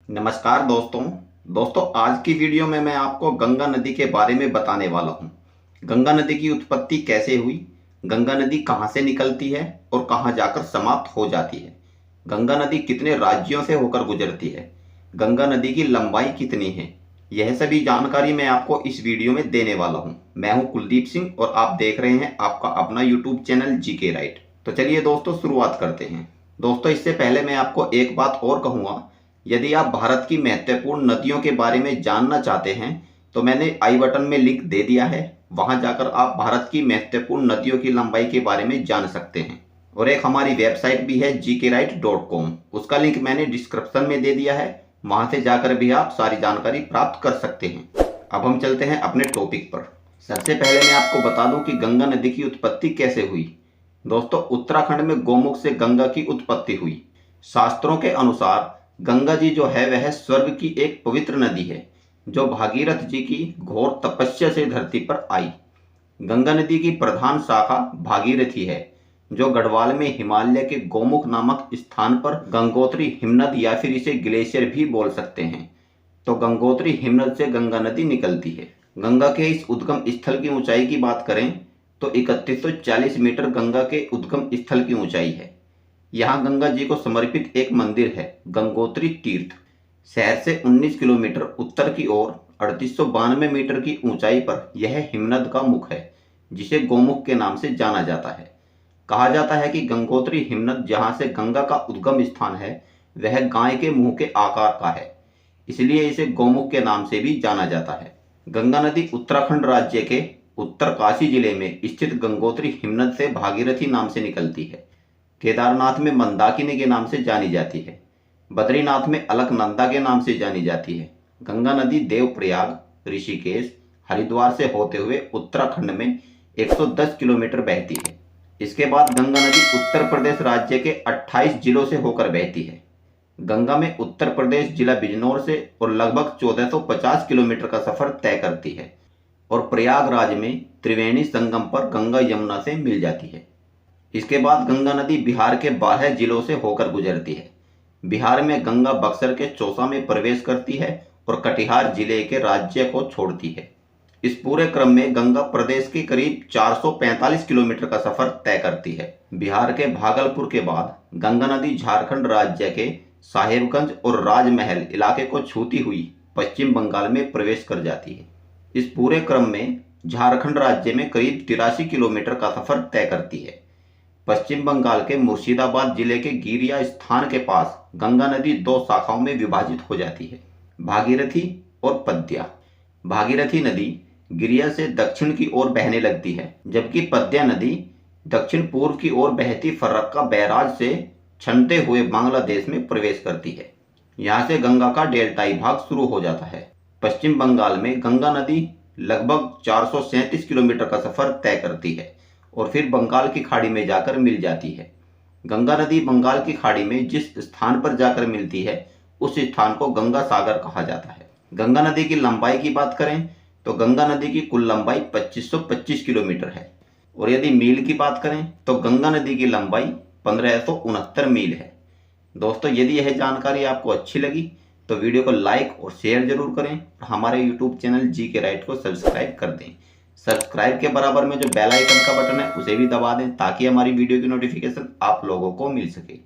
नमस्कार दोस्तों आज की वीडियो में मैं आपको गंगा नदी के बारे में बताने वाला हूँ। गंगा नदी की उत्पत्ति कैसे हुई, गंगा नदी कहाँ से निकलती है और कहाँ जाकर समाप्त हो जाती है, गंगा नदी कितने राज्यों से होकर गुजरती है, गंगा नदी की लंबाई कितनी है, यह सभी जानकारी मैं आपको इस वीडियो में देने वाला हूँ। मैं हूँ कुलदीप सिंह और आप देख रहे हैं आपका अपना यूट्यूब चैनल जीके राइट। तो चलिए दोस्तों शुरुआत करते हैं। दोस्तों इससे पहले मैं आपको एक बात और कहूँगा, यदि आप भारत की महत्वपूर्ण नदियों के बारे में जानना चाहते हैं तो मैंने आई बटन में लिंक दे दिया है, वहां जाकर आप भारत की महत्वपूर्ण नदियों की लंबाई के बारे में जान सकते हैं। और एक हमारी वेबसाइट भी है gkrite.com, उसका लिंक मैंने डिस्क्रिप्शन में दे दिया है, वहां से जाकर भी आप सारी जानकारी प्राप्त कर सकते हैं। अब हम चलते हैं अपने टॉपिक पर। सबसे पहले मैं आपको बता दूं कि गंगा नदी की उत्पत्ति कैसे हुई। दोस्तों उत्तराखंड में गौमुख से गंगा की उत्पत्ति हुई। शास्त्रों के अनुसार गंगा जी जो है वह स्वर्ग की एक पवित्र नदी है जो भागीरथ जी की घोर तपस्या से धरती पर आई। गंगा नदी की प्रधान शाखा भागीरथी है जो गढ़वाल में हिमालय के गौमुख नामक स्थान पर गंगोत्री हिमनद या फिर इसे ग्लेशियर भी बोल सकते हैं। तो गंगोत्री हिमनद से गंगा नदी निकलती है। गंगा के इस उद्गम स्थल की ऊंचाई की बात करें तो 3140 मीटर गंगा के उद्गम स्थल की ऊंचाई है। यहाँ गंगा जी को समर्पित एक मंदिर है गंगोत्री तीर्थ। शहर से 19 किलोमीटर उत्तर की ओर 3892 मीटर की ऊंचाई पर यह हिमनद का मुख है जिसे गोमुख के नाम से जाना जाता है। कहा जाता है कि गंगोत्री हिमनद जहाँ से गंगा का उद्गम स्थान है वह गाय के मुंह के आकार का है, इसलिए इसे गोमुख के नाम से भी जाना जाता है। गंगा नदी उत्तराखंड राज्य के उत्तरकाशी जिले में स्थित गंगोत्री हिमनद से भागीरथी नाम से निकलती है। केदारनाथ में मंदाकिनी के नाम से जानी जाती है। बद्रीनाथ में अलकनंदा के नाम से जानी जाती है। गंगा नदी देवप्रयाग, ऋषिकेश, हरिद्वार से होते हुए उत्तराखंड में 110 किलोमीटर बहती है। इसके बाद गंगा नदी उत्तर प्रदेश राज्य के 28 जिलों से होकर बहती है। गंगा में उत्तर प्रदेश जिला बिजनौर से और लगभग 1450 किलोमीटर का सफर तय करती है और प्रयागराज में त्रिवेणी संगम पर गंगा यमुना से मिल जाती है। इसके बाद गंगा नदी बिहार के 12 जिलों से होकर गुजरती है। बिहार में गंगा बक्सर के चौसा में प्रवेश करती है और कटिहार जिले के राज्य को छोड़ती है। इस पूरे क्रम में गंगा प्रदेश के करीब 445 किलोमीटर का सफर तय करती है। बिहार के भागलपुर के बाद गंगा नदी झारखंड राज्य के साहेबगंज और राजमहल इलाके को छूती हुई पश्चिम बंगाल में प्रवेश कर जाती है। इस पूरे क्रम में झारखंड राज्य में करीब 83 किलोमीटर का सफर तय करती है। पश्चिम बंगाल के मुर्शिदाबाद जिले के गिरिया स्थान के पास गंगा नदी दो शाखाओं में विभाजित हो जाती है, भागीरथी और पद्या। भागीरथी नदी गिरिया से दक्षिण की ओर बहने लगती है जबकि पद्या नदी दक्षिण पूर्व की ओर बहती फर्रक्का बैराज से छनते हुए बांग्लादेश में प्रवेश करती है। यहाँ से गंगा का डेल्टाई भाग शुरू हो जाता है। पश्चिम बंगाल में गंगा नदी लगभग 437 किलोमीटर का सफर तय करती है और फिर बंगाल की खाड़ी में जाकर मिल जाती है। गंगा नदी बंगाल की खाड़ी में जिस स्थान पर जाकर मिलती है उस स्थान को गंगा सागर कहा जाता है। गंगा नदी की लंबाई की बात करें तो गंगा नदी की कुल लंबाई 2525 किलोमीटर है और यदि मील की बात करें तो गंगा नदी की लंबाई 1569 मील है। दोस्तों यदि यह जानकारी आपको अच्छी लगी तो वीडियो को लाइक और शेयर जरूर करें और हमारे यूट्यूब चैनल जी के राइट को सब्सक्राइब कर दें। सब्सक्राइब के बराबर में जो बेल आइकन का बटन है उसे भी दबा दें ताकि हमारी वीडियो की नोटिफिकेशन आप लोगों को मिल सके।